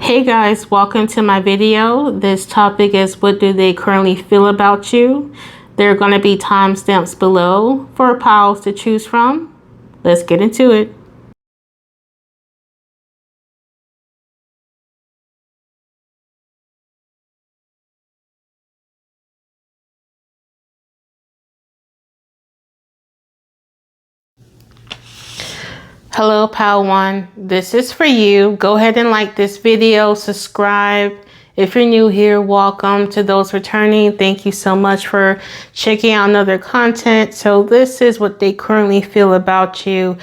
Hey guys, welcome to my video. This topic is what do they currently feel about you? There are going to be timestamps below for piles to choose from. Let's get into it. Hello pile 1, this is for you. Go ahead and like this video, subscribe. If you're new here, welcome. To those returning, thank you so much for checking out another content. So this is what they currently feel about you.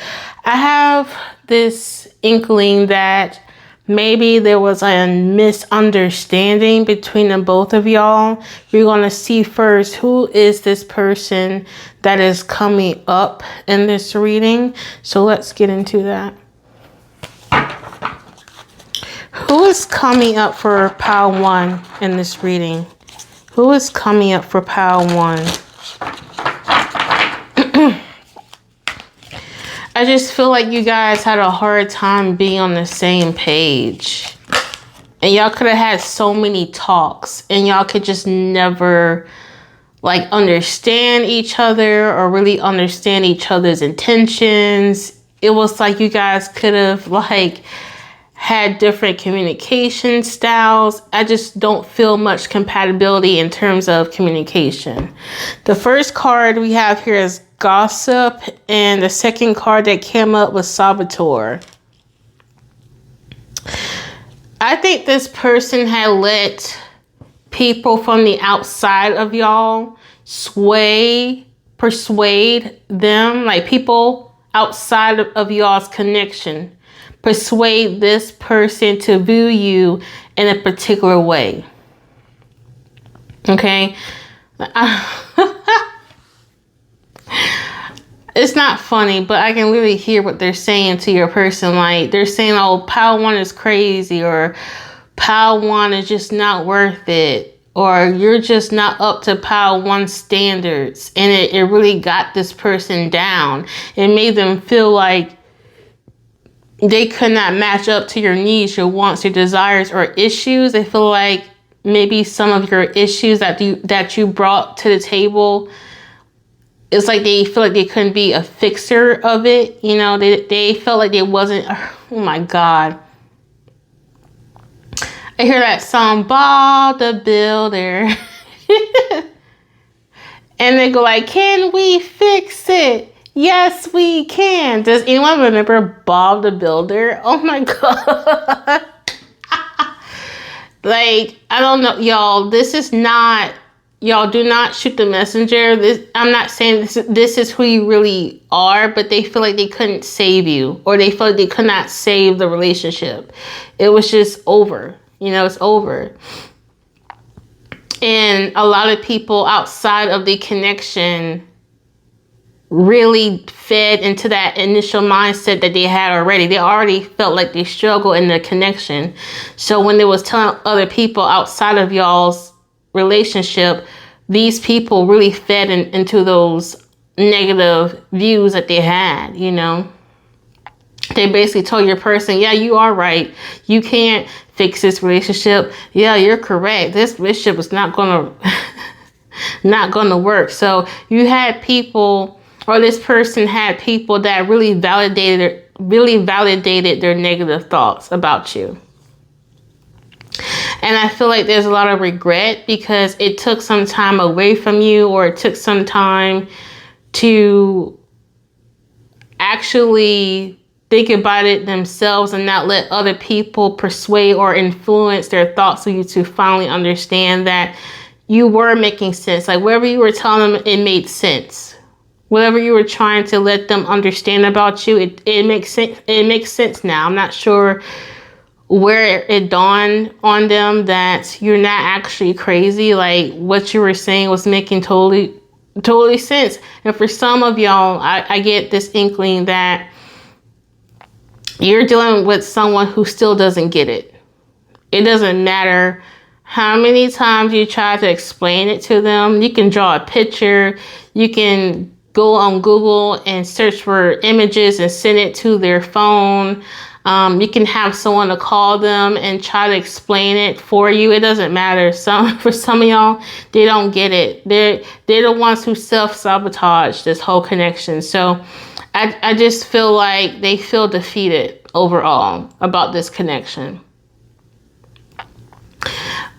I have this inkling that maybe there was a misunderstanding between the both of y'all. You're going to see first who is this person that is coming up in this reading. So let's get into that. Who is coming up for pile 1 in this reading? Who is coming up for pile 1? I just feel like you guys had a hard time being on the same page. And y'all could have had so many talks and y'all could just never like understand each other or really understand each other's intentions. It was like you guys could have like had different communication styles. I just don't feel much compatibility in terms of communication. The first card we have here is Gossip, and the second card that came up was Saboteur. I think this person had let people from the outside of y'all persuade them, like people outside of y'all's connection, persuade this person to view you in a particular way. Okay? It's not funny, but I can really hear what they're saying to your person. Like they're saying, oh, pile 1 is crazy, or pile 1 is just not worth it, or you're just not up to pile 1 standards. And it really got this person down. It made them feel like they could not match up to your needs, your wants, your desires, or issues. They feel like maybe some of your issues that you brought to the table, it's like they feel like they couldn't be a fixer of it. You know, they felt like they wasn't, oh my God. I hear that song, Bob the Builder. And they go like, can we fix it? Yes, we can. Does anyone remember Bob the Builder? Oh my God. Like, I don't know, y'all, this is not, y'all do not shoot the messenger. I'm not saying this is who you really are, but they feel like they couldn't save you, or they feel like they could not save the relationship. It was just over. You know, it's over. And a lot of people outside of the connection really fed into that initial mindset that they had already. They already felt like they struggled in the connection. So when they was telling other people outside of y'all's relationship, these people really fed into those negative views that they had, you know. They basically told your person, yeah, you are right. You can't fix this relationship. Yeah, you're correct. This relationship is not gonna work. So you had people, or this person had people that really validated their negative thoughts about you. And I feel like there's a lot of regret because it took some time away from you, or it took some time to actually think about it themselves and not let other people persuade or influence their thoughts of you to finally understand that you were making sense. Like whatever you were telling them, it made sense. Whatever you were trying to let them understand about you, it makes sense. It makes sense now. I'm not sure where it dawned on them that you're not actually crazy. Like what you were saying was making totally sense. And for some of y'all, I get this inkling that you're dealing with someone who still doesn't get it. It doesn't matter how many times you try to explain it to them. You can draw a picture. You can go on Google and search for images and send it to their phone. You can have someone to call them and try to explain it for you. It doesn't matter. For some of y'all, they don't get it. They're the ones who self-sabotage this whole connection. So I just feel like they feel defeated overall about this connection.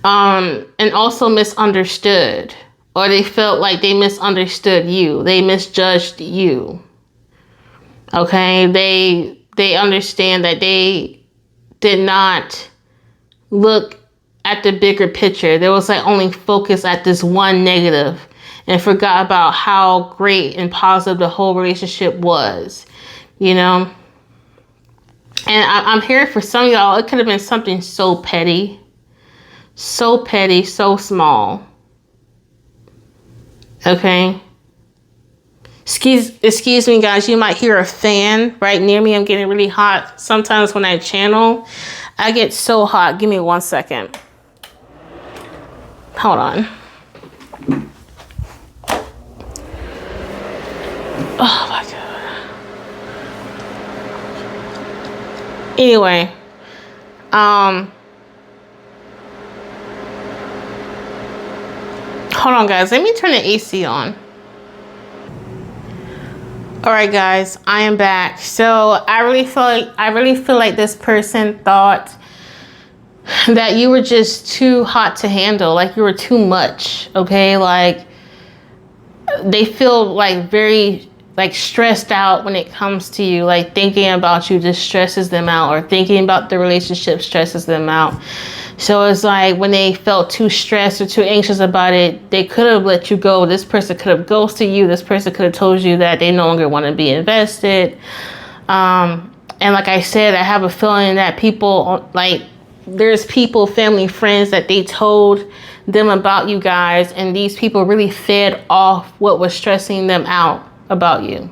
And also misunderstood, or they felt like they misunderstood you. They misjudged you. Okay, they understand that they did not look at the bigger picture. There was like only focus at this one negative and forgot about how great and positive the whole relationship was, you know? And I'm here for some of y'all, it could have been something so petty, so small. Okay? Excuse me, guys. You might hear a fan right near me. I'm getting really hot. Sometimes when I channel, I get so hot. Give me 1 second. Hold on. Oh my God. Anyway, hold on, guys. Let me turn the AC on. All right, guys, I am back. So I really feel like this person thought that you were just too hot to handle, like you were too much. Okay, like they feel like very like stressed out when it comes to you. Like thinking about you just stresses them out, or thinking about the relationship stresses them out. So it's like when they felt too stressed or too anxious about it, they could have let you go. This person could have ghosted you. This person could have told you that they no longer want to be invested. And like I said, I have a feeling that people, like there's people, family, friends that they told them about you guys. And these people really fed off what was stressing them out about you.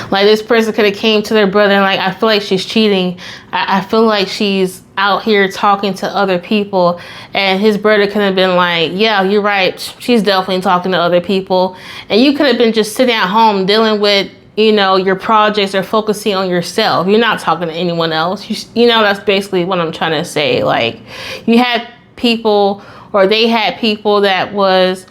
Like this person could have came to their brother and like, I feel like she's cheating. I feel like she's out here talking to other people. And his brother could have been like, yeah, you're right. She's definitely talking to other people. And you could have been just sitting at home dealing with, you know, your projects or focusing on yourself. You're not talking to anyone else. You know, that's basically what I'm trying to say. Like you had people, or they had people that was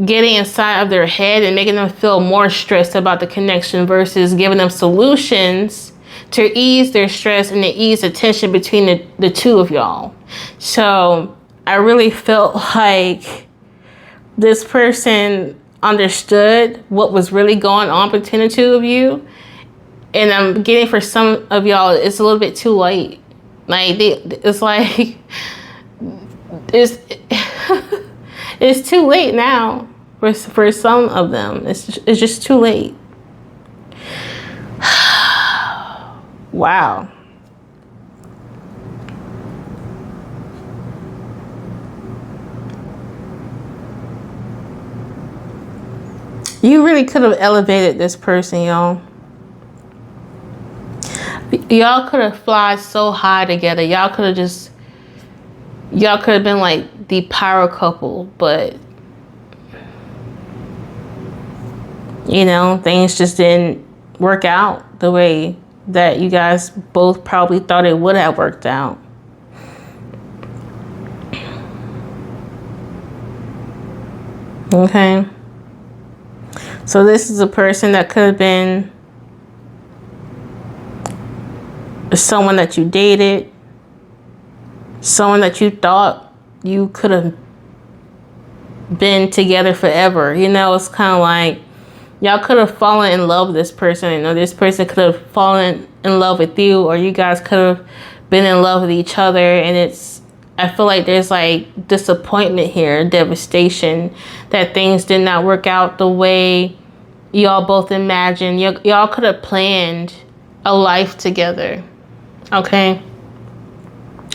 getting inside of their head and making them feel more stressed about the connection versus giving them solutions to ease their stress and to ease the tension between the two of y'all. So I really felt like this person understood what was really going on between the two of you. And I'm getting for some of y'all, it's a little bit too late. Like it's like, it's too late now for some of them. It's just too late. Wow. You really could have elevated this person, y'all. Y'all could have fly so high together. Y'all could have been like the power couple, but you know, things just didn't work out the way that you guys both probably thought it would have worked out. Okay. So this is a person that could have been someone that you dated, someone that you thought you could have been together forever. You know, it's kind of like y'all could have fallen in love with this person. You know, this person could have fallen in love with you, or you guys could have been in love with each other. And I feel like there's like disappointment here, devastation, that things did not work out the way y'all both imagined. Y'all could have planned a life together. Okay.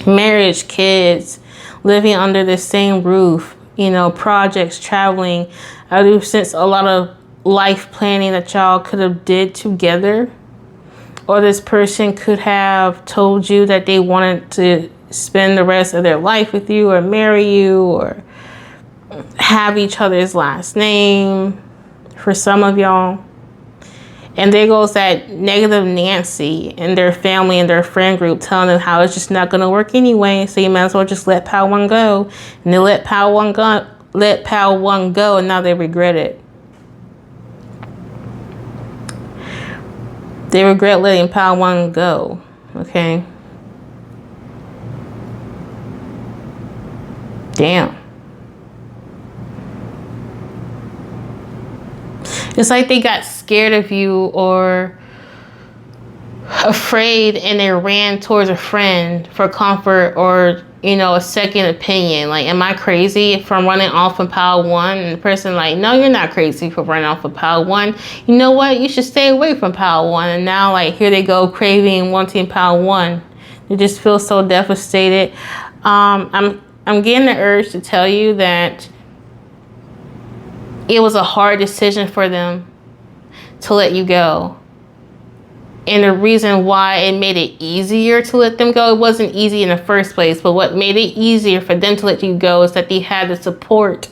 Marriage, kids, living under the same roof, you know, projects, traveling. I do sense a lot of life planning that y'all could have did together. Or this person could have told you that they wanted to spend the rest of their life with you, or marry you, or have each other's last name for some of y'all. And there goes that negative Nancy and their family and their friend group telling them how it's just not going to work anyway. So you might as well just let Pile 1 go. And they let Pile 1 go, and now they regret it. They regret letting Pile 1 go. Okay. Damn. It's like they got scared of you or afraid, and they ran towards a friend for comfort or, you know, a second opinion. Like, am I crazy from running off of Pile 1? And the person like, no, you're not crazy for running off of Pile 1. You know what? You should stay away from Pile 1. And now, like, here they go craving, wanting Pile 1. They just feel so devastated. I'm getting the urge to tell you that it was a hard decision for them to let you go. And the reason why it made it easier to let them go, it wasn't easy in the first place, but what made it easier for them to let you go is that they had the support,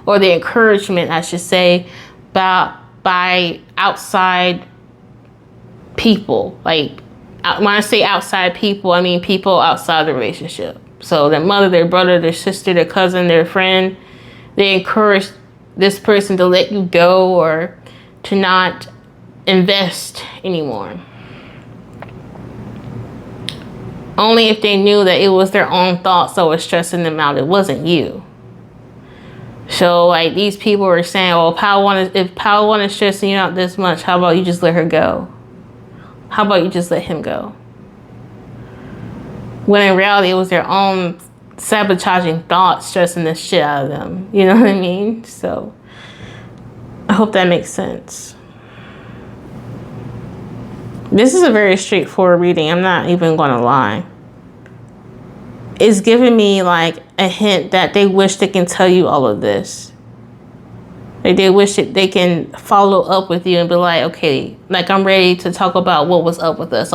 or the encouragement, I should say, by outside people. Like, when I say outside people, I mean people outside the relationship. So their mother, their brother, their sister, their cousin, their friend, they encouraged this person to let you go or to not invest anymore. Only if they knew that it was their own thoughts that was stressing them out. It wasn't you. So like these people were saying, well, if Pile 1 is stressing you out this much, how about you just let her go? How about you just let him go? When in reality, it was their own sabotaging thoughts stressing the shit out of them. You know what I mean? So I hope that makes sense. This is a very straightforward reading. I'm not even going to lie. It's giving me like a hint that they wish they can tell you all of this. Like they wish that they can follow up with you and be like, okay, like I'm ready to talk about what was up with us.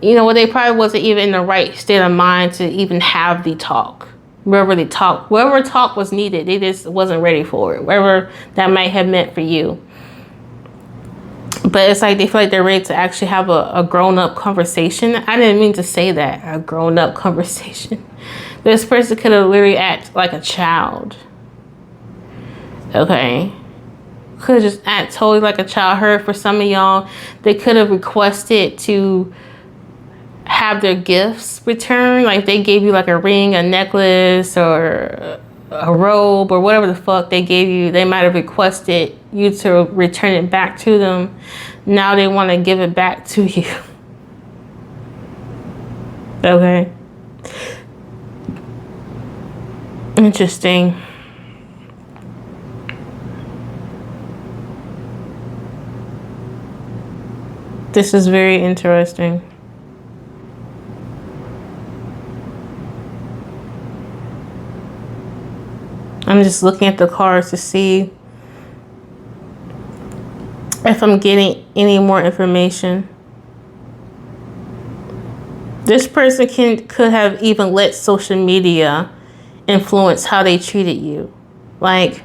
You know what? They probably wasn't even in the right state of mind to even have the talk. Wherever talk was needed, they just wasn't ready for it. Wherever that might have meant for you. But it's like they feel like they're ready to actually have a grown-up conversation. I didn't mean to say that, a grown-up conversation. This person could have literally acted like a child. Okay. Could have just act totally like a child. Heard for some of y'all, they could have requested to have their gifts returned. Like they gave you like a ring, a necklace, or a robe, or whatever the fuck they gave you. They might have requested you to return it back to them. Now they want to give it back to you. Okay. Interesting. This is very interesting. I'm just looking at the cards to see if I'm getting any more information. This person could have even let social media influence how they treated you. Like,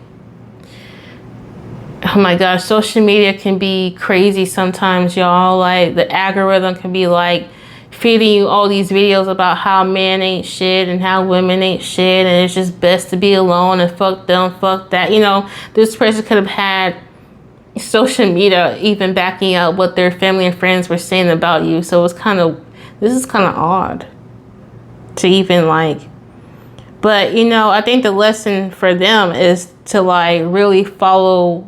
oh my gosh, social media can be crazy sometimes, y'all. Like the algorithm can be like feeding you all these videos about how men ain't shit and how women ain't shit, and it's just best to be alone and fuck them, fuck that. You know, this person could have had social media even backing up what their family and friends were saying about you. So it's this is kind of odd to even like, but you know, I think the lesson for them is to like really follow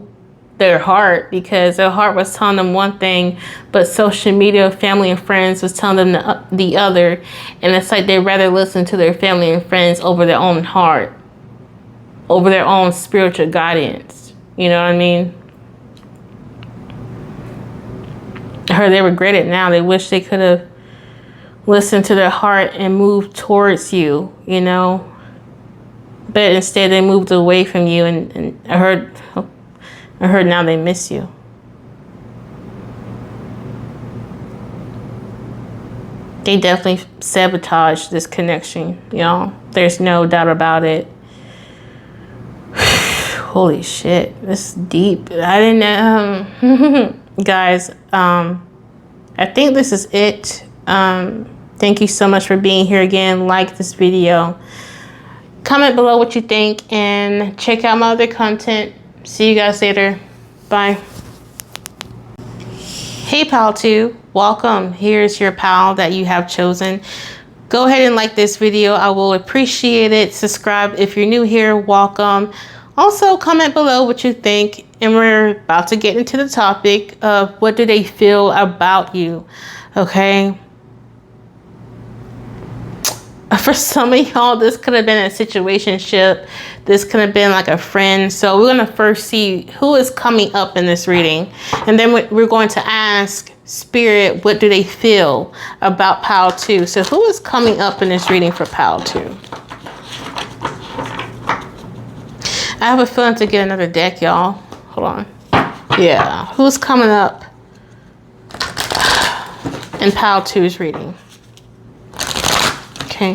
their heart, because their heart was telling them one thing, but social media, family and friends was telling them the other. And it's like they'd rather listen to their family and friends over their own heart, over their own spiritual guidance. You know what I mean? They regret it now. They wish they could have listened to their heart and moved towards you, you know? But instead they moved away from you, and I heard now they miss you. They definitely sabotaged this connection, you know? There's no doubt about it. Holy shit, this is deep. I didn't guys, I think this is it. Thank you so much for being here again. Like this video. Comment below what you think and check out my other content. See you guys later. Bye. Hey pal 2, welcome. Here's your pal that you have chosen. Go ahead and like this video. I will appreciate it. Subscribe if you're new here. Welcome. Also comment below what you think. And we're about to get into the topic of what do they feel about you. Okay. For some of y'all, this could have been a situationship. This could have been like a friend. So we're going to first see who is coming up in this reading. And then we're going to ask Spirit, what do they feel about Pal 2? So who is coming up in this reading for Pal 2? I have a feeling to get another deck, y'all. Hold on. Yeah. Who's coming up in Pal 2's reading? Okay.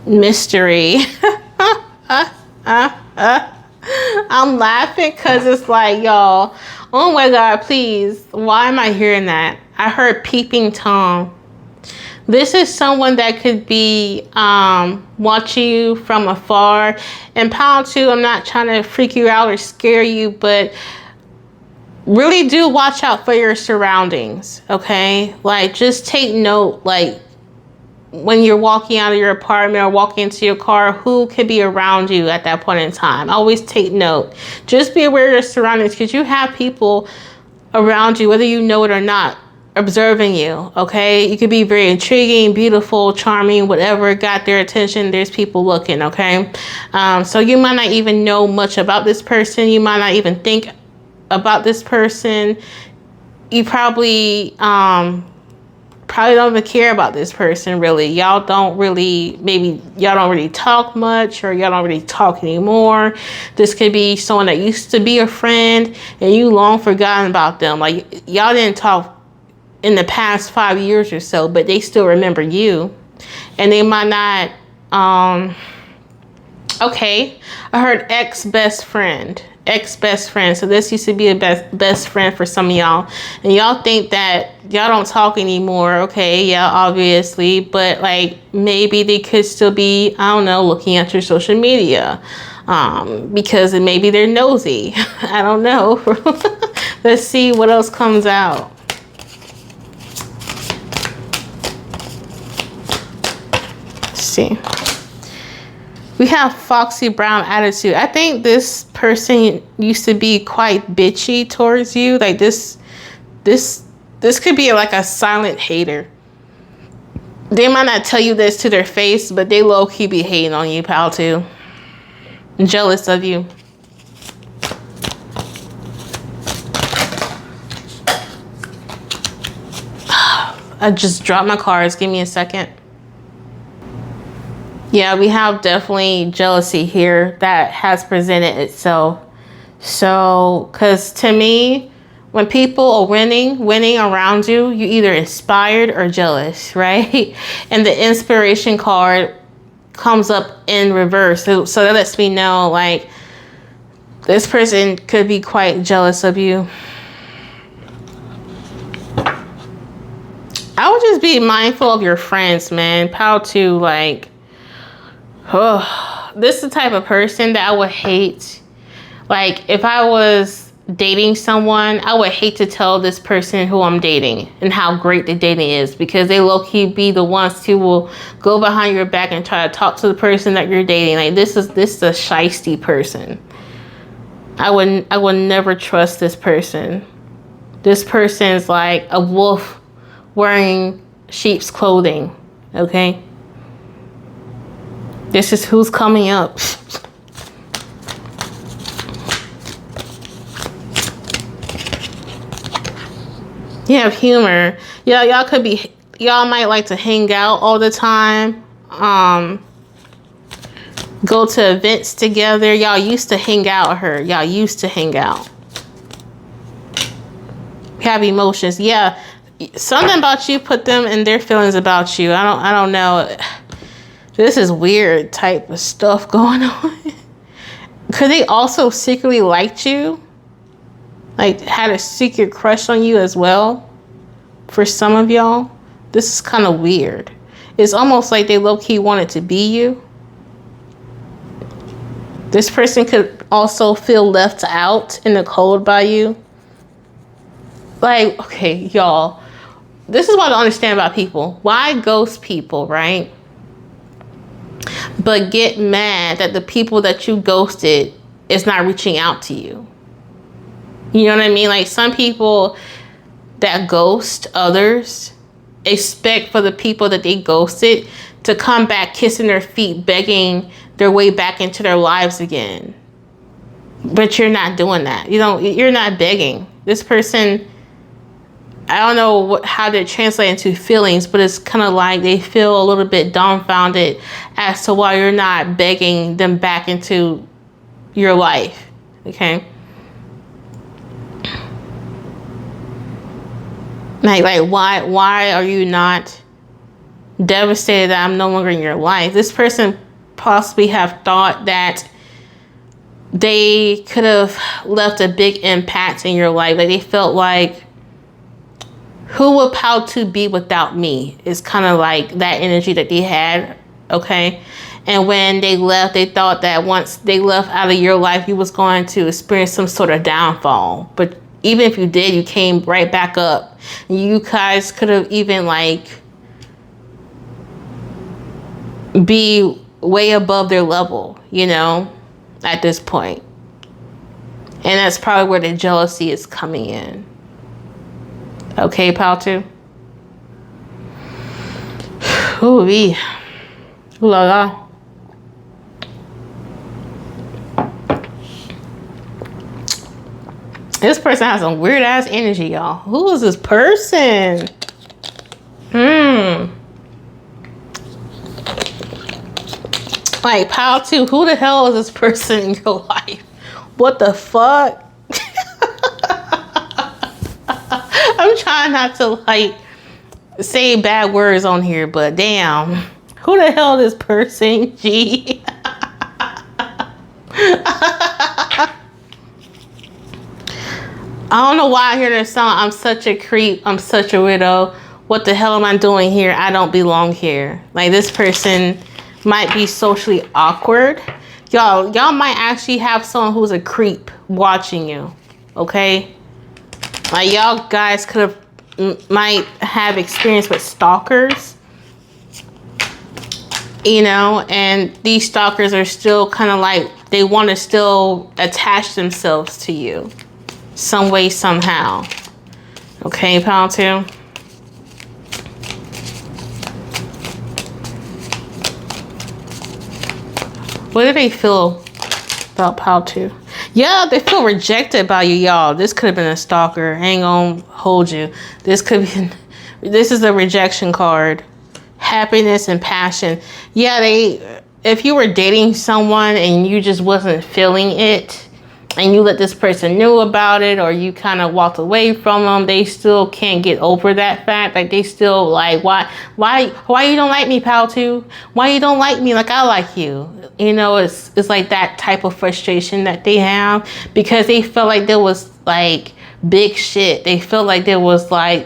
Mystery. I'm laughing because it's like, y'all, oh my God, please. Why am I hearing that? I heard peeping Tom. This is someone that could be watching you from afar. And Pal 2, I'm not trying to freak you out or scare you, but really do watch out for your surroundings, okay? Like, just take note, like, when you're walking out of your apartment or walking into your car, who could be around you at that point in time. Always take note. Just be aware of your surroundings because you have people around you, whether you know it or not, observing you, okay? You could be very intriguing, beautiful, charming, whatever got their attention. There's people looking, okay? So you might not even know much about this person. You might not even think about this person. You probably don't even care about this person, really. Y'all don't really, maybe y'all don't really talk much, or y'all don't really talk anymore. This could be someone that used to be a friend and you long forgotten about them. Like, y'all didn't talk in the past 5 years or so, but they still remember you. And they might not, okay, I heard ex-best friend. Ex-best friend. So this used to be a best friend for some of y'all. And y'all think that y'all don't talk anymore. Okay, yeah, obviously. But like, maybe they could still be, I don't know, looking at your social media. Because maybe they're nosy. I don't know. Let's see what else comes out. See, we have Foxy Brown attitude. I think this person used to be quite bitchy towards you. Like this could be like a silent hater. They might not tell you this to their face, but they low-key be hating on you, Pal 2. Jealous of you. I just dropped my cards. Give me a second. Yeah, we have definitely jealousy here that has presented itself. So, because to me, when people are winning around you, you're either inspired or jealous, right? And the inspiration card comes up in reverse. So that lets me know, like, this person could be quite jealous of you. I would just be mindful of your friends, man. Pal 2, like, oh, this is the type of person that I would hate. Like, if I was dating someone, I would hate to tell this person who I'm dating and how great the dating is, because they low-key be the ones who will go behind your back and try to talk to the person that you're dating. Like, this is a shiesty person. I would never trust this person. This person is like a wolf wearing sheep's clothing, okay? This is who's coming up. You have humor. Yeah, y'all might like to hang out all the time. Go to events together. Y'all used to hang out her. Y'all used to hang out. Have emotions. Yeah, something about you put them in their feelings about you. I don't know. This is weird type of stuff going on. Could they also secretly liked you? Like had a secret crush on you as well? For some of y'all, this is kind of weird. It's almost like they low-key wanted to be you. This person could also feel left out in the cold by you. Like, okay, y'all, this is what I don't understand about people. Why ghost people, right? But get mad that the people that you ghosted is not reaching out to you. You know what I mean? Like some people that ghost others expect for the people that they ghosted to come back kissing their feet, begging their way back into their lives again. But you're not doing that. You're not begging. This person, I don't know how to translate into feelings, but it's kind of like they feel a little bit dumbfounded as to why you're not begging them back into your life. Okay. Like why are you not devastated that I'm no longer in your life? This person possibly have thought that they could have left a big impact in your life. Like they felt like, who would Pal 2 be without me? It's kind of like that energy that they had, okay? And when they left, they thought that once they left out of your life, you was going to experience some sort of downfall. But even if you did, you came right back up. You guys could have even like be way above their level, you know, at this point. And that's probably where the jealousy is coming in. Okay, Pal 2. Ooh-wee. Ooh la la. This person has some weird ass energy, y'all. Who is this person? Like, Pal 2, who the hell is this person in your life? What the fuck? I'm trying not to, like, say bad words on here, but damn. Who the hell is this person, G? I don't know why I hear this song. I'm such a creep. I'm such a widow. What the hell am I doing here? I don't belong here. Like, this person might be socially awkward. Y'all might actually have someone who's a creep watching you. Okay? Like, y'all guys might have experience with stalkers. You know, and these stalkers are still kind of like, they want to still attach themselves to you. Some way, somehow. Okay, Pal 2. What do they feel about Pal 2? Yeah, they feel rejected by you, y'all. This could have been a stalker. I ain't gonna hold you. This is a rejection card. Happiness and passion. Yeah, if you were dating someone and you just wasn't feeling it, and you let this person know about it, or you kind of walked away from them, they still can't get over that fact. Like, they still like, why you don't like me, Pal 2? Why you don't like me like I like you? You know, it's like that type of frustration that they have, because they felt like there was like big shit. They felt like there was like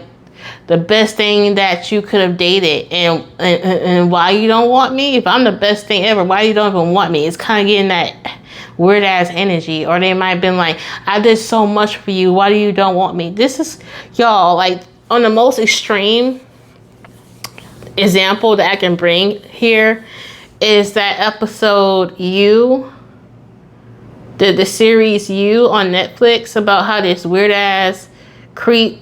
the best thing that you could have dated, and why you don't want me? If I'm the best thing ever, why you don't even want me? It's kind of getting that weird ass energy. Or they might have been like, I did so much for you, why do you don't want me? This is, y'all, like, on the most extreme example that I can bring here is that episode You, the series You on Netflix, about how this weird ass creep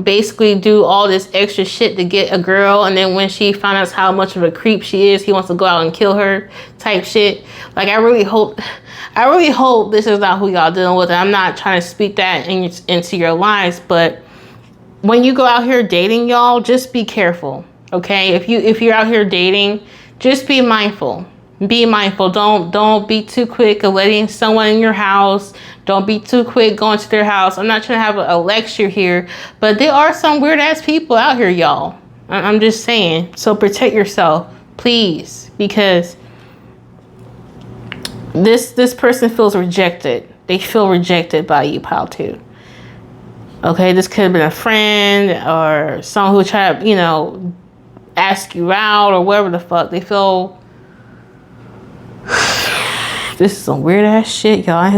basically do all this extra shit to get a girl, and then when she finds out how much of a creep she is, he wants to go out and kill her type shit. Like, I really hope this is not who y'all dealing with. I'm not trying to speak that into your lives, but when you go out here dating, y'all, just be careful, okay? If you're out here dating, just be mindful, Be mindful. Don't be too quick of letting someone in your house. Don't be too quick going to their house. I'm not trying to have a lecture here, but there are some weird ass people out here, y'all. I'm just saying. So protect yourself, please, because this person feels rejected. They feel rejected by you, pile 2. Okay, this could have been a friend or someone who tried to, you know, ask you out or whatever the fuck. They feel. This is some weird ass shit, y'all. I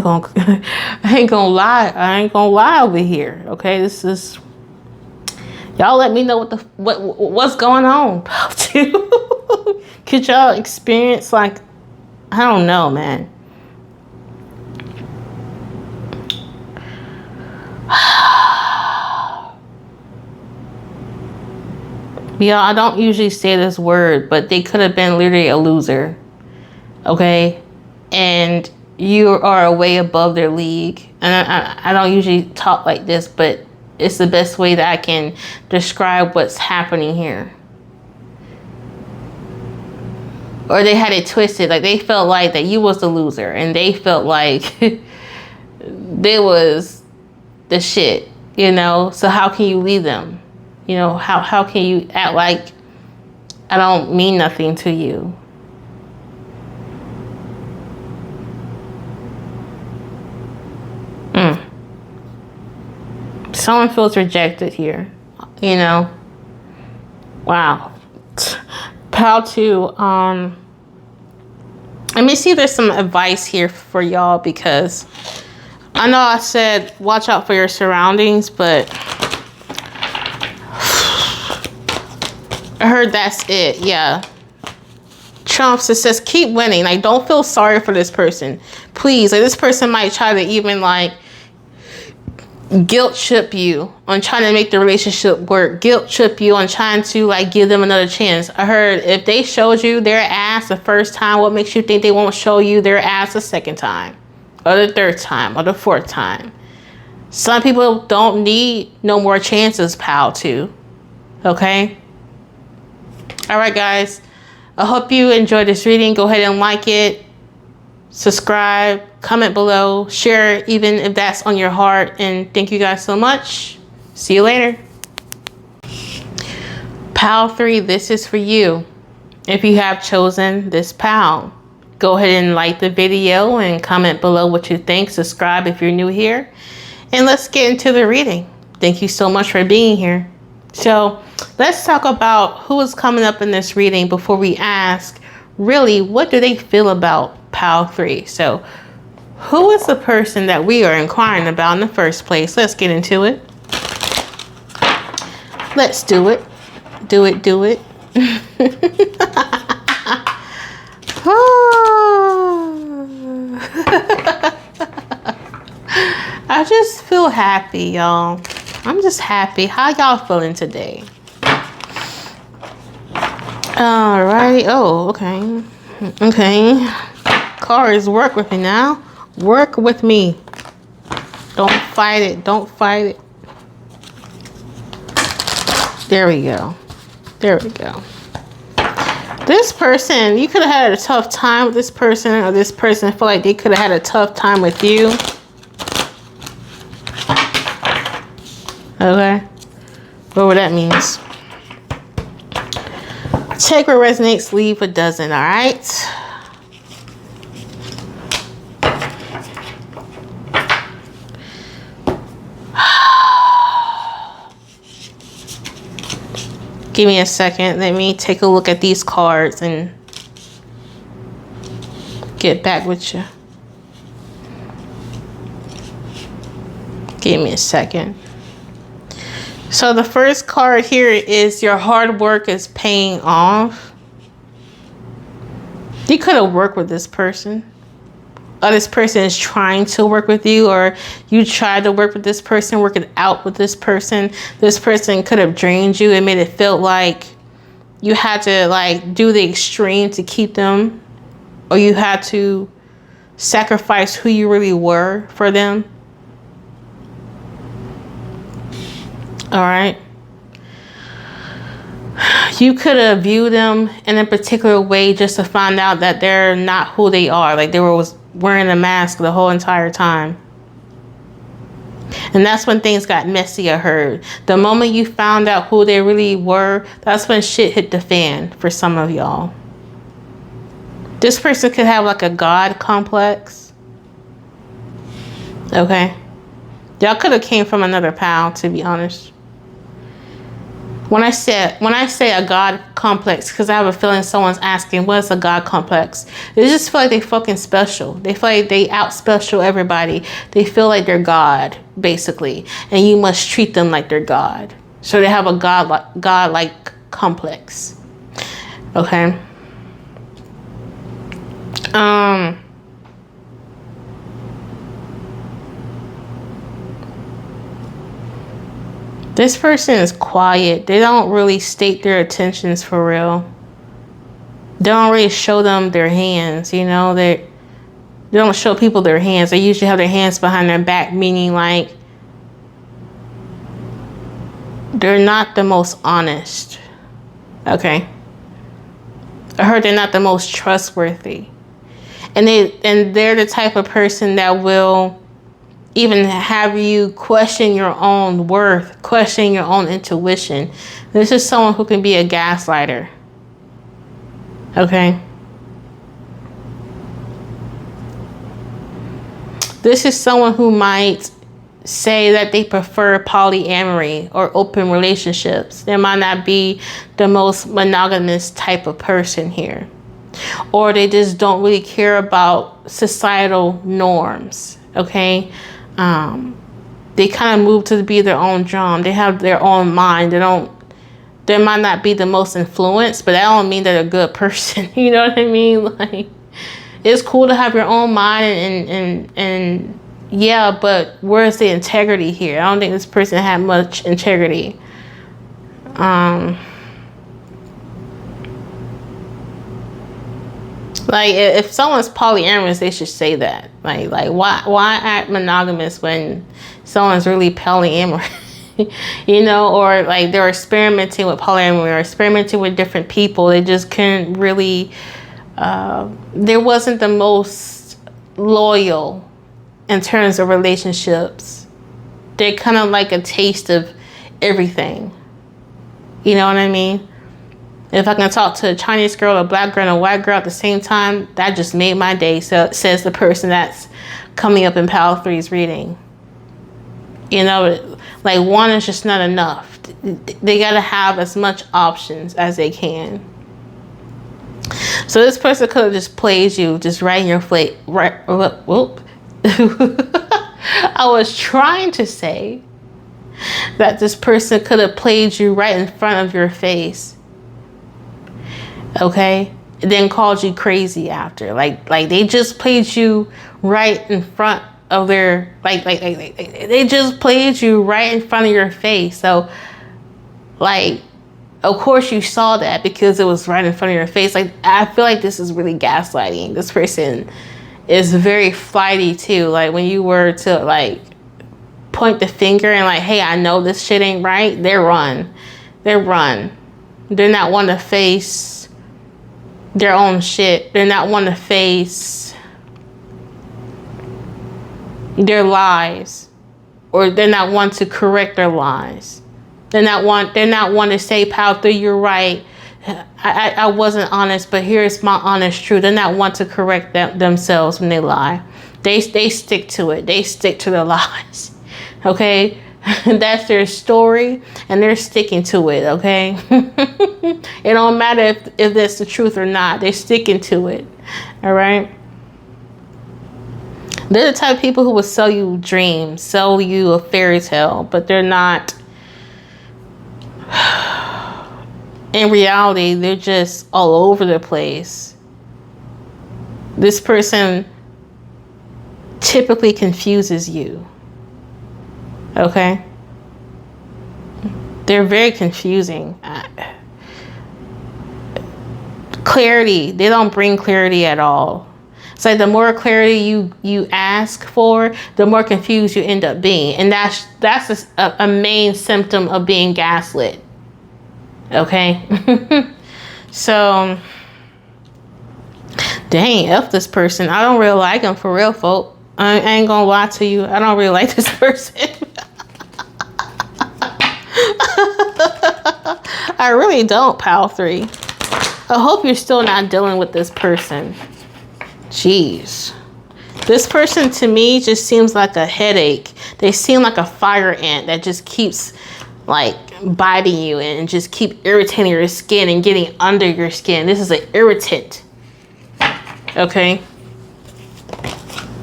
ain't gonna lie over here. Okay, this is. Y'all let me know what's going on. Could y'all experience, like, I don't know, man. Y'all, I don't usually say this word, but they could have been literally a loser. Okay? And you are way above their league. And I don't usually talk like this, but it's the best way that I can describe what's happening here. Or they had it twisted. Like, they felt like that you was the loser. And they felt like they was the shit, you know? So how can you leave them? You know, how can you act like I don't mean nothing to you? Someone feels rejected here, you know. Wow. Pal 2, let me see if there's some advice here for y'all, because I know I said watch out for your surroundings, but I heard that's it. Yeah. Trumps, it says keep winning. Like, don't feel sorry for this person, please. Like, this person might try to even like guilt trip you on trying to make the relationship work, guilt trip you on trying to like give them another chance. I heard if they showed you their ass the first time, what makes you think they won't show you their ass the second time or the third time or the fourth time? Some people don't need no more chances, pal 2. Okay? All right, guys. I hope you enjoyed this reading. Go ahead and like it, subscribe, comment below, share even if that's on your heart, and thank you guys so much. See you later. Pal 3, this is for you. If you have chosen this pal, go ahead and like the video and comment below what you think. Subscribe if you're new here, and let's get into the reading. Thank you so much for being here. So let's talk about who is coming up in this reading before we ask, really, what do they feel about pal 3? So who is the person that we are inquiring about in the first place? Let's get into it. Let's do it. Do it. I just feel happy, y'all. I'm just happy. How y'all feeling today? All right. Oh, okay. Okay. Cards, work with me now. Work with me. Don't fight it. Don't fight it. There we go. There we go. This person, you could have had a tough time with this person, or this person feel like they could have had a tough time with you. Okay. Whatever that means. Check what resonates, leave what doesn't, all right? Give me a second. Let me take a look at these cards and get back with you. Give me a second. So the first card here is your hard work is paying off. You could have worked with this person. Or this person is trying to work with you, or you tried to work with this person, work it out with this person. This person could have drained you and made it feel like you had to like do the extreme to keep them, or you had to sacrifice who you really were for them. All right. You could have viewed them in a particular way just to find out that they're not who they are. Like they was wearing a mask the whole entire time. And that's when things got messy, I heard. The moment you found out who they really were, that's when shit hit the fan for some of y'all. This person could have like a God complex. Okay. Y'all could have came from another pal, to be honest. When I say a God complex, because I have a feeling someone's asking, what is a God complex? They just feel like they fucking special. They feel like they out special everybody. They feel like they're God, basically. And you must treat them like they're God. So they have a God-like complex. Okay. This person is quiet. They don't really state their intentions for real. They don't really show them their hands, you know. They don't show people their hands. They usually have their hands behind their back, meaning like they're not the most honest. Okay. I heard they're not the most trustworthy. And they're the type of person that will even have you question your own worth, question your own intuition. This is someone who can be a gaslighter. Okay. This is someone who might say that they prefer polyamory or open relationships. They might not be the most monogamous type of person here. Or they just don't really care about societal norms. Okay. They kind of move to be their own drum. They have their own mind. They might not be the most influenced, but that don't mean they're a good person. You know what I mean? Like, it's cool to have your own mind and yeah, but where's the integrity here? I don't think this person had much integrity. Like, if someone's polyamorous, they should say that. Like why act monogamous when someone's really polyamorous? You know, or like they're experimenting with polyamory or experimenting with different people. They just couldn't really, there wasn't the most loyal in terms of relationships. They're kind of like a taste of everything. You know what I mean? If I can talk to a Chinese girl, a black girl, and a white girl at the same time, that just made my day, so says the person that's coming up in Pal 3's reading. You know, like one is just not enough. They got to have as much options as they can. So this person could have just played you just right in your face. Right, whoop. I was trying to say that this person could have played you right in front of your face. Okay, and then called you crazy after. Like they just played you right in front of their like they just played you right in front of your face. So like, of course you saw that because it was right in front of your face. Like, I feel like this is really gaslighting. This person is very flighty too. Like, when you were to like point the finger and like, hey, I know this shit ain't right, they run. They're not one to face their own shit. They're not one to face their lies, or they're not one to correct their lies. They're not one to say, Pal 3, you're right. I wasn't honest, but here's my honest truth. They're not one to correct themselves when they lie. They stick to it. They stick to their lies. Okay? That's their story, and they're sticking to it, okay? It don't matter if that's the truth or not. They're sticking to it, all right? They're the type of people who will sell you dreams, sell you a fairy tale, but they're not. In reality, they're just all over the place. This person typically confuses you. Okay? They're very confusing. Clarity. They don't bring clarity at all. It's like the more clarity you ask for, the more confused you end up being. And that's a main symptom of being gaslit. Okay. So, dang, F this person. I don't really like him for real, folk. I ain't gonna lie to you. I don't really like this person. I really don't, pal 3. I hope you're still not dealing with this person. Jeez. This person to me just seems like a headache. They seem like a fire ant that just keeps like biting you and just keep irritating your skin and getting under your skin. This is an irritant. Okay?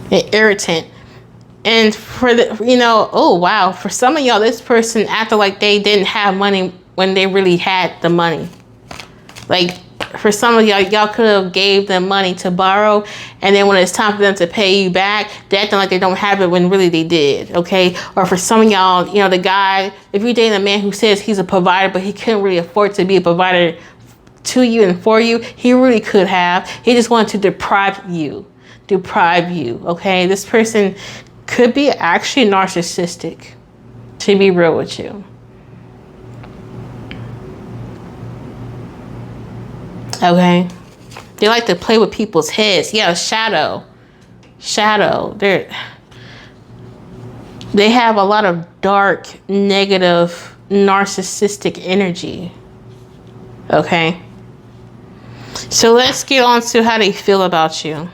An irritant. And for the, you know, oh wow, for some of y'all, this person acted like they didn't have money when they really had the money. Like, for some of y'all could have gave them money to borrow, and then when it's time for them to pay you back, they acting like they don't have it when really they did, okay? Or for some of y'all, you know, the guy, if you're dating a man who says he's a provider, but he couldn't really afford to be a provider to you and for you, he really could have. He just wanted to deprive you, okay? This person could be actually narcissistic, to be real with you. Okay, they like to play with people's heads. Yeah, shadow. They have a lot of dark, negative, narcissistic energy. Okay, so let's get on to how they feel about you.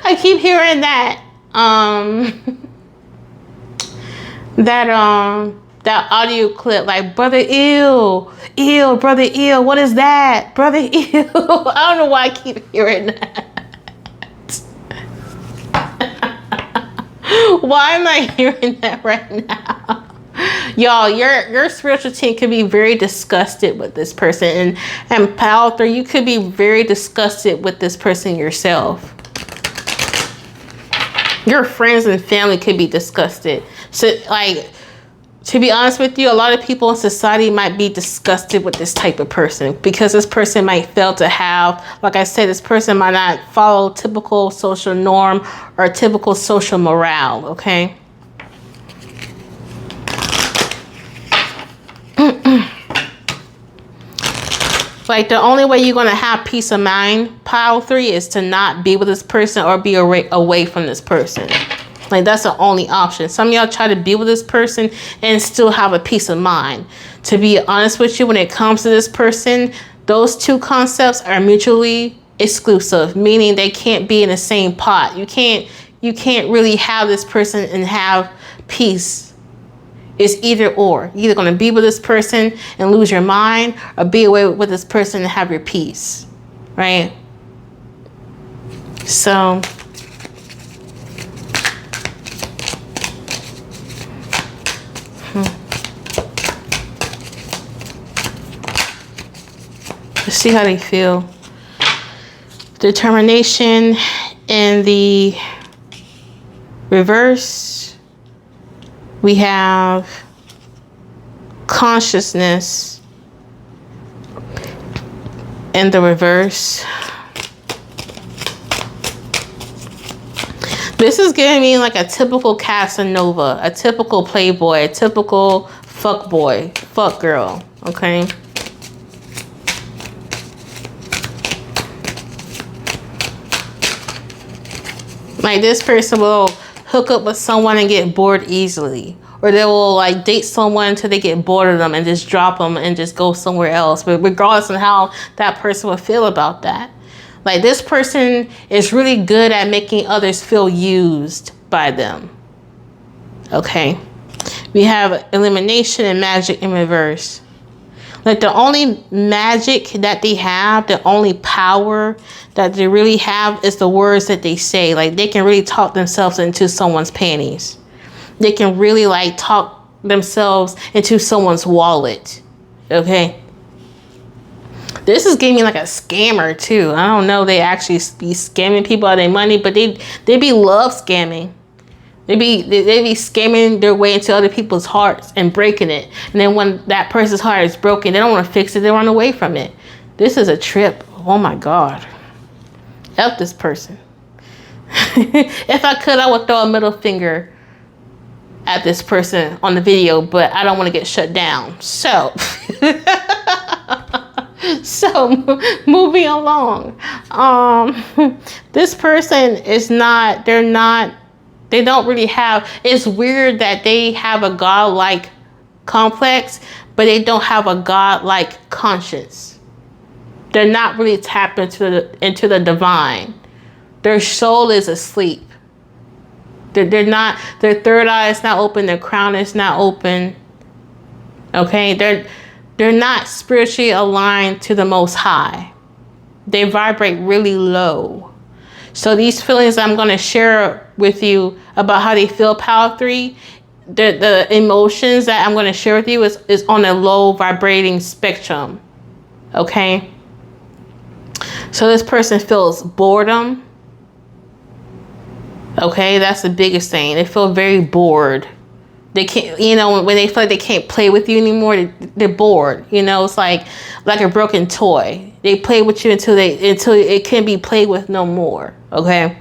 I keep hearing that. That audio clip, like, brother ill, brother ill, what is that? Brother ill. I don't know why I keep hearing that. Why am I hearing that right now? Y'all, your spiritual team could be very disgusted with this person. And pal 3, you could be very disgusted with this person yourself. Your friends and family could be disgusted. So, like, to be honest with you, a lot of people in society might be disgusted with this type of person because this person might fail to have, like I said, this person might not follow typical social norm or typical social morale, okay? Like, the only way you're going to have peace of mind, pile 3, is to not be with this person or be away from this person. Like, that's the only option. Some of y'all try to be with this person and still have a peace of mind. To be honest with you, when it comes to this person, those two concepts are mutually exclusive, meaning they can't be in the same pot. You can't really have this person and have peace. It's either or. You're either going to be with this person and lose your mind, or be away with this person and have your peace, right? So, let's see how they feel. Determination in the reverse. We have consciousness in the reverse. This is giving me like a typical Casanova, a typical playboy, a typical fuck boy, fuck girl, okay? Like, this person will hook up with someone and get bored easily, or they will like date someone until they get bored of them and just drop them and just go somewhere else, but regardless of how that person will feel about that. Like, this person is really good at making others feel used by them, okay? We have elimination and magic in reverse. Like, the only magic that they have, the only power that they really have is the words that they say. Like, they can really talk themselves into someone's panties. They can really like talk themselves into someone's wallet. Okay. This is giving me like a scammer too. I don't know, they actually be scamming people out of their money, but they be love scamming. They be scamming their way into other people's hearts and breaking it. And then when that person's heart is broken, they don't want to fix it. They run away from it. This is a trip. Oh my God. F this person. If I could, I would throw a middle finger at this person on the video, but I don't want to get shut down. So, moving along. This person is not, they don't really have, it's weird that they have a godlike complex, but they don't have a godlike conscience. They're not really tapped into the divine. Their soul is asleep. They're not, their third eye is not open, their crown is not open. Okay, they're not spiritually aligned to the Most High. They vibrate really low. So these feelings I'm going to share with you about how they feel, Power 3, the emotions that I'm going to share with you is on a low vibrating spectrum. Okay. So this person feels boredom. Okay, that's the biggest thing. They feel very bored. They can't, when they feel like they can't play with you anymore, they're bored. It's like a broken toy. They play with you until it can't be played with no more. Okay.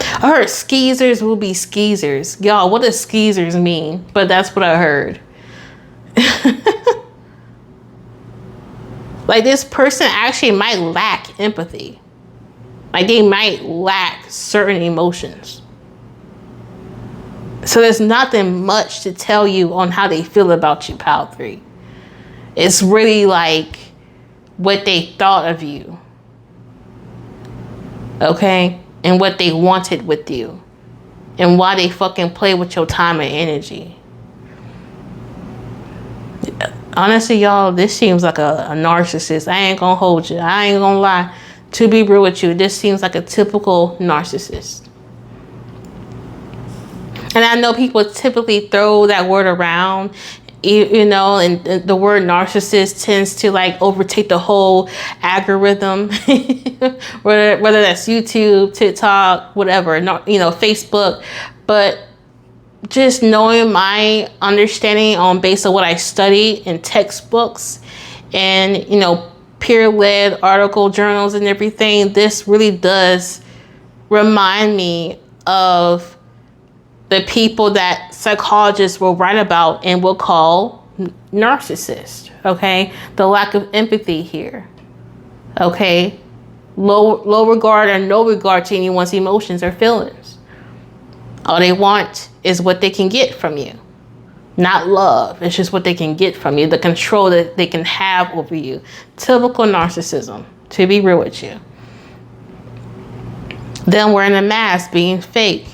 I heard skeezers will be skeezers. Y'all, what does skeezers mean? But that's what I heard. Like, this person actually might lack empathy. Like, they might lack certain emotions. So there's nothing much to tell you on how they feel about you, Power 3. It's really like what they thought of you. Okay? And what they wanted with you. And why they fucking play with your time and energy. Honestly, y'all, this seems like a narcissist. I ain't gonna hold you. I ain't gonna lie. To be real with you, this seems like a typical narcissist. And I know people typically throw that word around, and the word narcissist tends to like overtake the whole algorithm, whether that's YouTube, TikTok, whatever, Facebook. But just knowing my understanding on based on what I studied in textbooks and, peer-led article journals and everything, this really does remind me of the people that psychologists will write about and will call narcissists. Okay, the lack of empathy here. Okay, low regard or no regard to anyone's emotions or feelings. All they want is what they can get from you. Not love. It's just what they can get from you. The control that they can have over you. Typical narcissism, to be real with you. Them wearing a mask, being fake.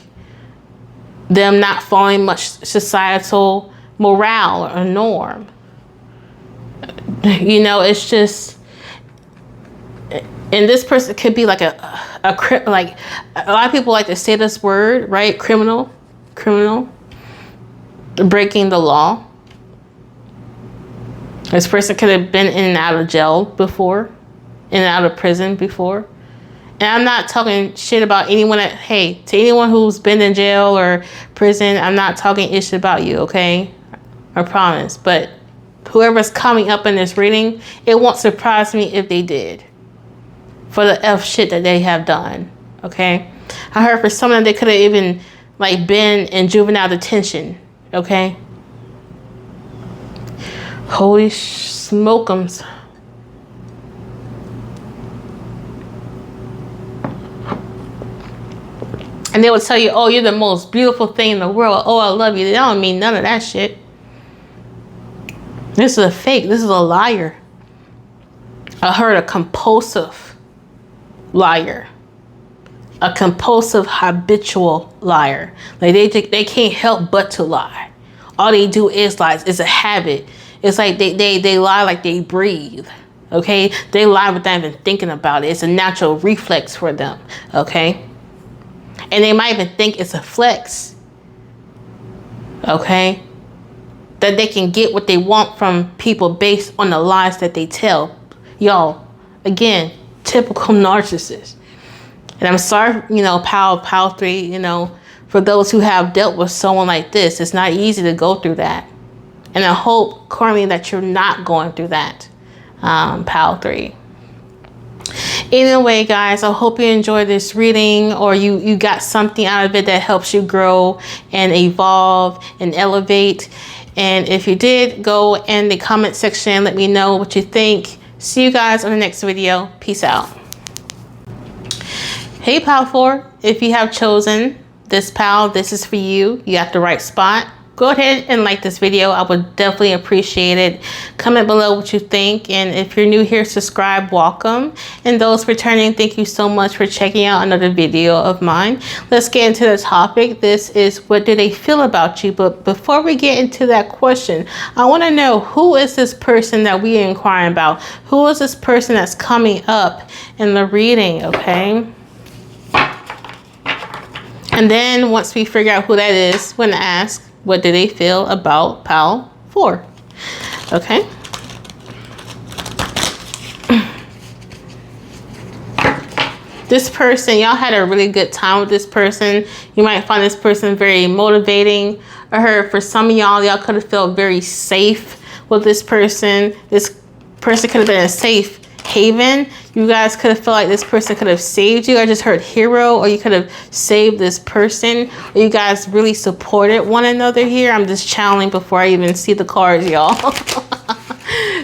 Them not following much societal morale or norm. It's just... And this person could be like like a lot of people like to say this word, right? Criminal. Breaking the law. This person could have been in and out of jail before, in and out of prison before. And I'm not talking shit about anyone to anyone who's been in jail or prison, I'm not talking ish about you, okay? I promise. But whoever's coming up in this reading, it won't surprise me if they did. For the F shit that they have done, okay? I heard for some of them, they could have even been in juvenile detention. Okay. Holy smokums. And they will tell you, oh, you're the most beautiful thing in the world. Oh, I love you. They don't mean none of that shit. This is a fake. This is a liar. I heard a compulsive liar. A compulsive, habitual liar. Like they can't help but to lie. All they do is lie. It's a habit. It's like they lie like they breathe. Okay? They lie without even thinking about it. It's a natural reflex for them. Okay? And they might even think it's a flex. Okay? That they can get what they want from people based on the lies that they tell. Y'all, again, typical narcissist. And I'm sorry, Power 3, for those who have dealt with someone like this. It's not easy to go through that. And I hope, currently, that you're not going through that, Power 3. Either way, guys, I hope you enjoyed this reading, or you got something out of it that helps you grow and evolve and elevate. And if you did, go in the comment section, let me know what you think. See you guys on the next video. Peace out. Hey, Pal 4, if you have chosen this pal, this is for you. You got the right spot. Go ahead and like this video. I would definitely appreciate it. Comment below what you think. And if you're new here, subscribe, welcome. And those returning, thank you so much for checking out another video of mine. Let's get into the topic. This is, what do they feel about you? But before we get into that question, I want to know, who is this person that we are inquiring about? Who is this person that's coming up in the reading, okay? And then once we figure out who that is, we're going to ask, what do they feel about Pal 4? Okay. This person, y'all had a really good time with this person. You might find this person very motivating. I heard for some of y'all could have felt very safe with this person. This person could have been a safe haven. You guys could have felt like this person could have saved you. I just heard hero, or you could have saved this person, or you guys really supported one another here. I'm just channeling before I even see the cards, y'all.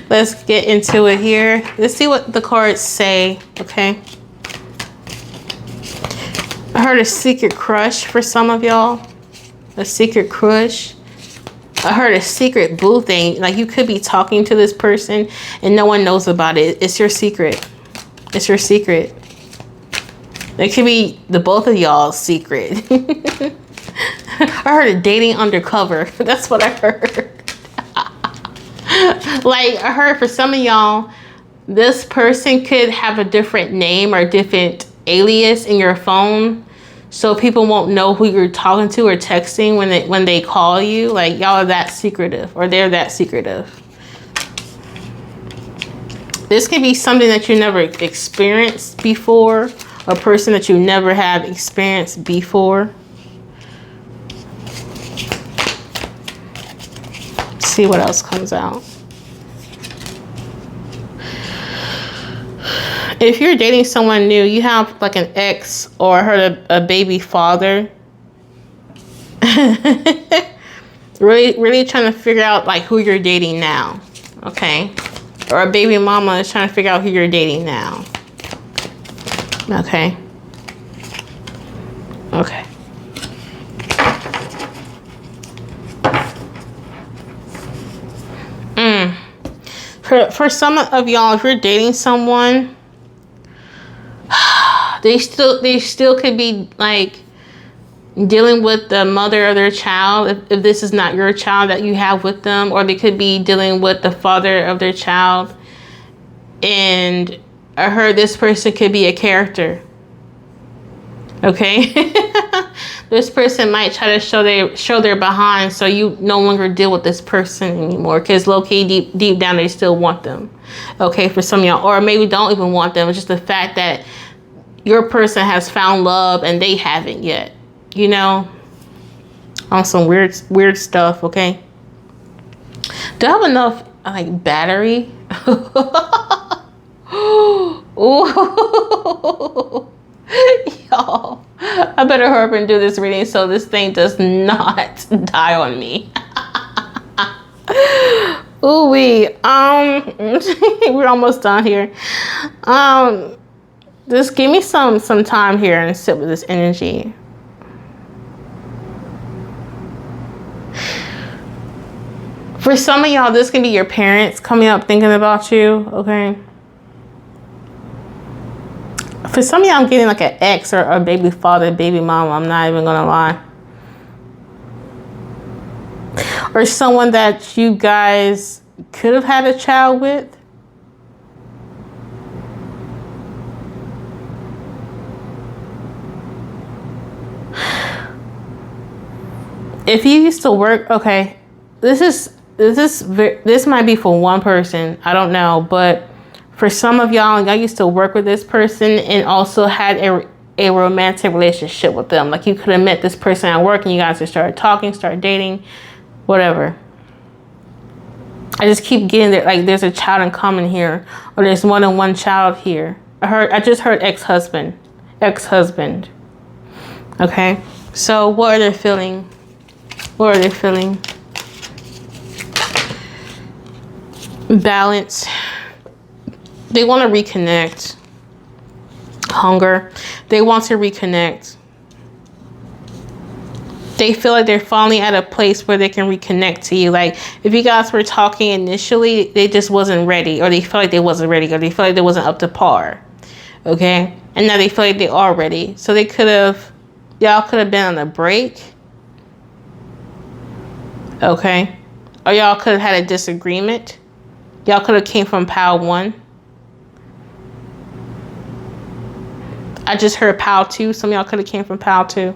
Let's get into it here. Let's see what the cards say, okay? I heard a secret crush for some of y'all. A secret crush. I heard a secret boo thing. Like, you could be talking to this person and no one knows about it. It's your secret. It's your secret. It could be the both of y'all's secret. I heard a dating undercover. That's what I heard. Like, I heard for some of y'all, this person could have a different name or different alias in your phone, so people won't know who you're talking to or texting when they call you. Like, y'all are that secretive, or they're that secretive. This could be something that you never experienced before, a person that you never have experienced before. Let's see what else comes out. If you're dating someone new, you have like an ex, or I heard a baby father. really trying to figure out like who you're dating now, okay? Or a baby mama is trying to figure out who you're dating now. Okay. Okay. For some of y'all, if you're dating someone, they still could be like dealing with the mother of their child, if this is not your child that you have with them, or they could be dealing with the father of their child. And I heard this person could be a character. Okay. This person might try to show their behind, so you no longer deal with this person anymore, because low-key deep down they still want them. Okay, for some of y'all, or maybe don't even want them. It's just the fact that your person has found love and they haven't yet, you know, on some weird stuff. Okay, do I have enough like battery? Ooh. Y'all, I better hurry up and do this reading so this thing does not die on me. Ooh wee. We're almost done here. Just give me some time here and sit with this energy. For some of y'all, this can be your parents coming up thinking about you, okay? For some of y'all, I'm getting like an ex or a baby father, baby mama. I'm not even gonna lie. Or someone that you guys could have had a child with. If you used to work, okay, this might be for one person, I don't know, but for some of y'all used to work with this person and also had a romantic relationship with them. Like, you could have met this person at work and you guys just started talking, started dating, whatever. I just keep getting there, like there's a child in common here, or there's more than one child here. I just heard ex-husband. Ex-husband. Okay. So what are they feeling? What are they feeling? Balance. They want to reconnect. Hunger. They want to reconnect. They feel like they're finally at a place where they can reconnect to you. Like, if you guys were talking initially, they just wasn't ready, or they felt like they wasn't ready, or they felt like they wasn't up to par. Okay? And now they feel like they are ready. So y'all could have been on a break. Okay? Or y'all could have had a disagreement. Y'all could have came from pile 1. I just heard pile 2. Some of y'all could have came from pile 2.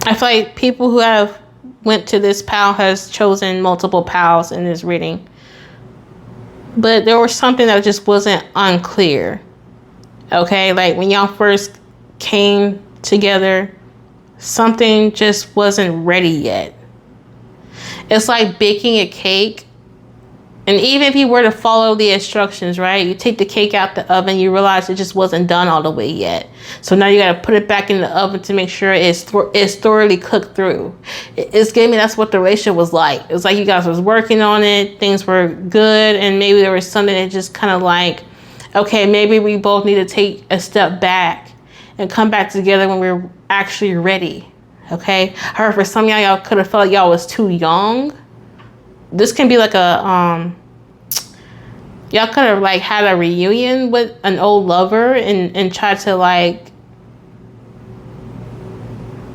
I feel like people who have went to this pile has chosen multiple piles in this reading. But there was something that just wasn't unclear. Okay, like when y'all first came together, something just wasn't ready yet. It's like baking a cake. And even if you were to follow the instructions, right? You take the cake out the oven, you realize it just wasn't done all the way yet. So now you got to put it back in the oven to make sure it's thoroughly cooked through. It's giving me that's what the relationship was like. It was like you guys was working on it, things were good, and maybe there was something that just kind of like, okay, maybe we both need to take a step back and come back together when we're actually ready. Okay? However, for some of y'all could have felt like y'all was too young. This can be like a y'all could have like had a reunion with an old lover and tried to like,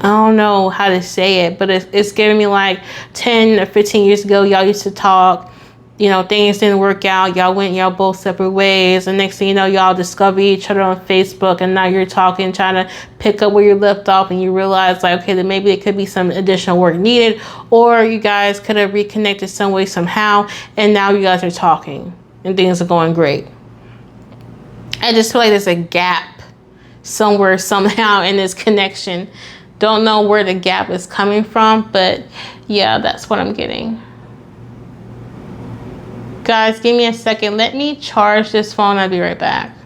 I don't know how to say it, but it's giving me like 10 or 15 years ago, y'all used to talk, you know, things didn't work out, y'all went y'all both separate ways, and next thing you know, y'all discover each other on Facebook, and now you're talking, trying to pick up where you left off, and you realize like, okay, then maybe there could be some additional work needed, or you guys could have reconnected some way somehow, and now you guys are talking and things are going great. I just feel like there's a gap somewhere somehow in this connection. Don't know where the gap is coming from, but yeah, that's what I'm getting. Guys, give me a second. Let me charge this phone. I'll be right back.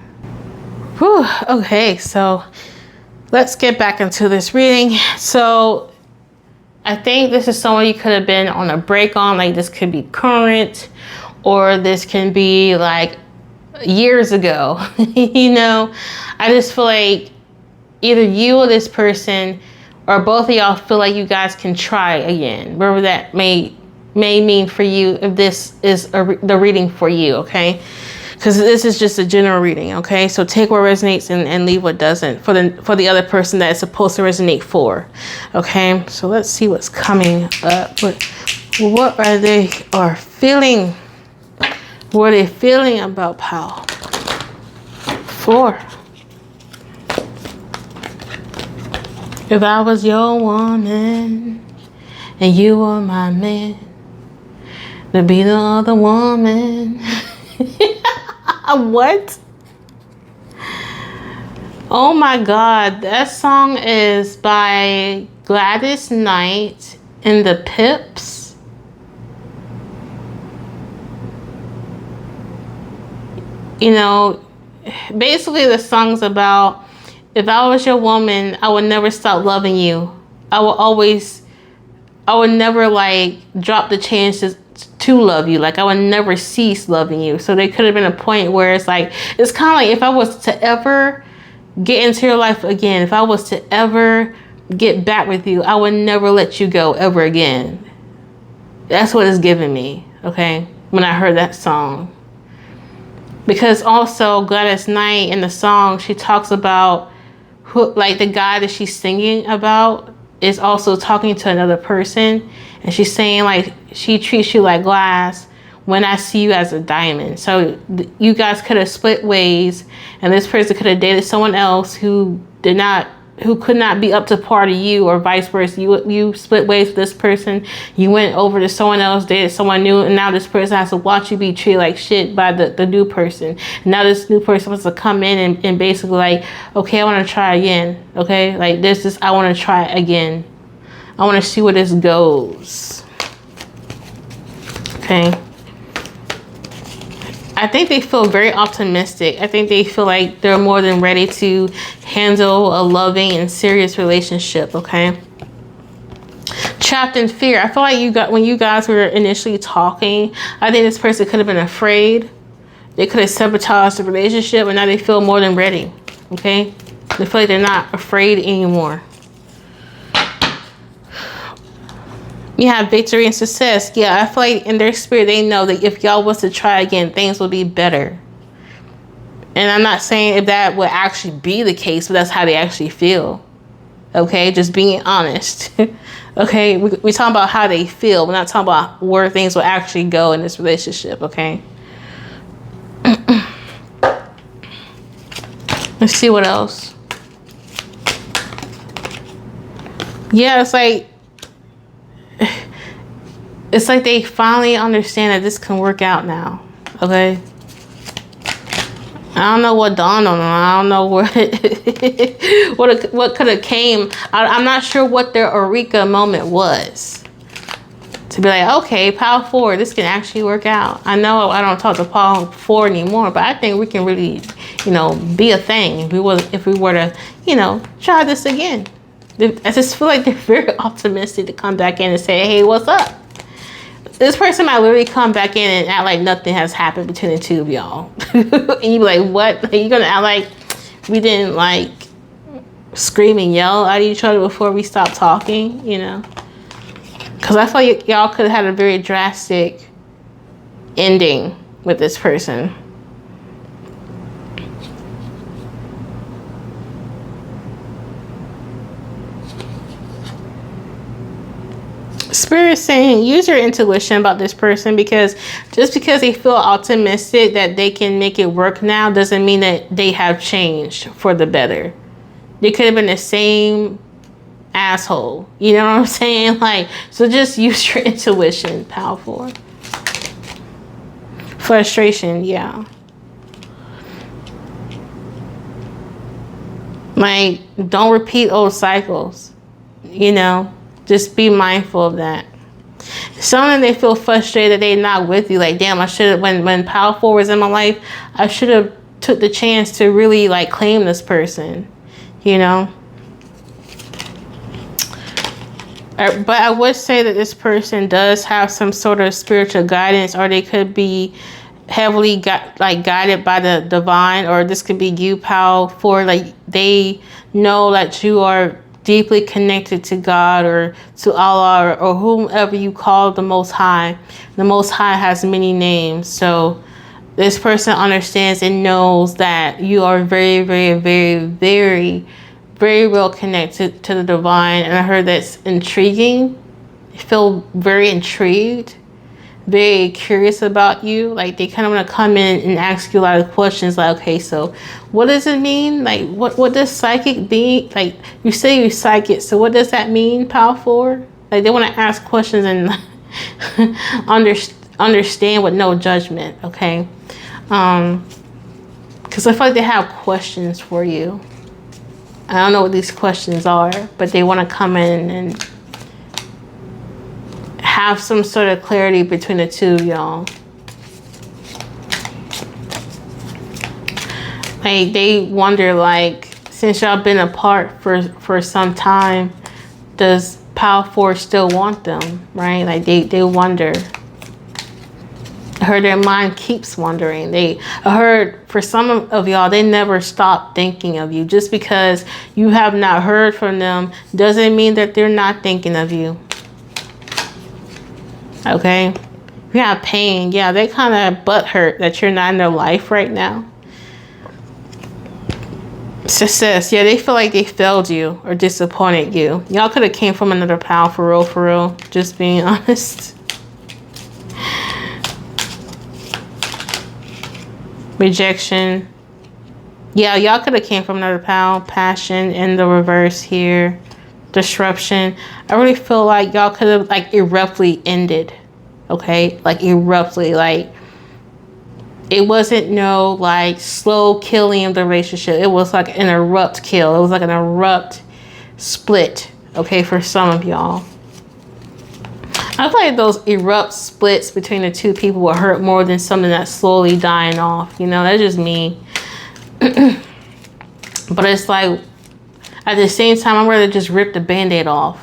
Whew. Okay, so let's get back into this reading. So I think this is someone you could have been on a break on. Like, this could be current, or this can be like years ago. You know, I just feel like either you or this person, or both of y'all, feel like you guys can try again, wherever that may mean for you, if this is the reading for you. Okay, because this is just a general reading. Okay, so take what resonates and leave what doesn't for the other person that it's supposed to resonate for. Okay, so let's see what's coming up. What are they feeling? What are they feeling about pile 4? If I was your woman and you were my man, to be the other woman. What? Oh my God, that song is by Gladys Knight and the Pips. You know, basically the song's about, if I was your woman, I would never stop loving you. I would never like drop the chances to love you. Like, I would never cease loving you. So there could have been a point where it's like, it's kind of like, if I was to ever get into your life again, if I was to ever get back with you, I would never let you go ever again. That's what it's giving me, okay, when I heard that song. Because also Gladys Knight in the song, she talks about who, like, the guy that she's singing about is also talking to another person, and she's saying like, she treats you like glass when I see you as a diamond. So you guys could have split ways, and this person could have dated someone else who could not be up to par to you, or vice versa. You split ways with this person, you went over to someone else, dated someone new, and now this person has to watch you be treated like shit by the new person. Now this new person wants to come in and basically like, okay, I want to try again. Okay, like I want to try again. I want to see where this goes. Okay, I think they feel very optimistic. I think they feel like they're more than ready to handle a loving and serious relationship, okay? Trapped in fear. I feel like when you guys were initially talking, I think this person could have been afraid. They could have sabotaged the relationship, and now they feel more than ready, okay? They feel like they're not afraid anymore. You have victory and success. Yeah, I feel like in their spirit, they know that if y'all was to try again, things will be better. And I'm not saying if that would actually be the case, but that's how they actually feel. Okay, just being honest. Okay, we're talking about how they feel. We're not talking about where things will actually go in this relationship, okay? Let's see what else. Yeah, it's like they finally understand that this can work out now, okay? I don't know what dawned on them. I don't know what could have came. I'm not sure what their eureka moment was. To be like, okay, power forward, this can actually work out. I know I don't talk to power forward anymore, but I think we can really, be a thing if we were to, try this again. I just feel like they're very optimistic to come back in and say, hey, what's up? This person might literally come back in and act like nothing has happened between the two of y'all. And you be like, what? Like, you gonna act like we didn't scream and yell at each other before we stopped talking, Because I feel like y'all could have had a very drastic ending with this person. Spirit is saying use your intuition about this person, because just because they feel optimistic that they can make it work now doesn't mean that they have changed for the better. They could have been the same asshole. You know what I'm saying? So just use your intuition. Powerful. Frustration, yeah. Don't repeat old cycles. Just be mindful of that. Some of them, they feel frustrated that they're not with you. Like, damn, I should have, when Power Forward was in my life, I should have took the chance to really claim this person, But I would say that this person does have some sort of spiritual guidance, or they could be heavily guided by the divine, or this could be you, Power Forward. They know that you are deeply connected to God or to Allah or whomever you call the Most High. The Most High has many names. So this person understands and knows that you are very, very, very, very, very well connected to the divine. And I heard that's intriguing. I feel very intrigued, very curious about you. They kind of want to come in and ask you a lot of questions. Okay, so what does it mean? What does psychic be? You say you're psychic, so what does that mean, Power Forward? They want to ask questions and understand with no judgment, okay? Because I feel like they have questions for you. I don't know what these questions are, but they want to come in and have some sort of clarity between the two of y'all. They wonder, since y'all been apart for some time, does Power Forward still want them, right? They wonder. I heard their mind keeps wondering. I heard for some of y'all, they never stop thinking of you. Just because you have not heard from them doesn't mean that they're not thinking of you. Okay, you have pain. Yeah, they kind of butthurt that you're not in their life right now. Success. Yeah, they feel like they failed you or disappointed you. Y'all could have came from another pal for real. Just being honest. Rejection. Yeah, y'all could have came from another pal. Passion in the reverse here. Disruption. I really feel like y'all could have abruptly ended. Okay, abruptly. It wasn't no slow killing of the relationship. It was an abrupt kill. It was an abrupt split. Okay, for some of y'all. I feel like those erupt splits between the two people will hurt more than something that's slowly dying off. You know, that's just me. But it's like, at the same time, I'd rather just rip the Band-Aid off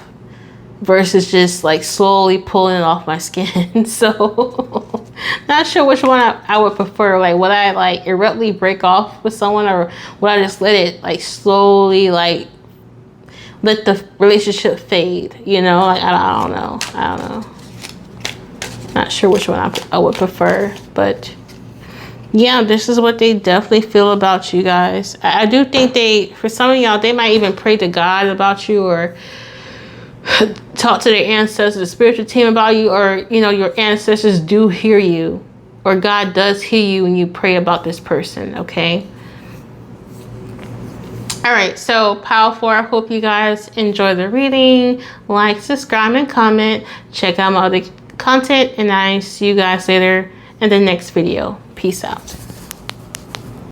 versus just like slowly pulling it off my skin. So not sure which one I would prefer. Like, would I like abruptly break off with someone, or would I just let it like slowly like let the relationship fade? You know, like I don't know. Not sure which one I would prefer, but yeah, this is what they definitely feel about you guys. I do think for some of y'all, they might even pray to God about you, or talk to their ancestors, the spiritual team about you, or, you know, your ancestors do hear you, or God does hear you when you pray about this person, okay? All right, so powerful. I hope you guys enjoy the reading. Like, subscribe, and comment. Check out my other content, and I see you guys later in the next video. Peace out.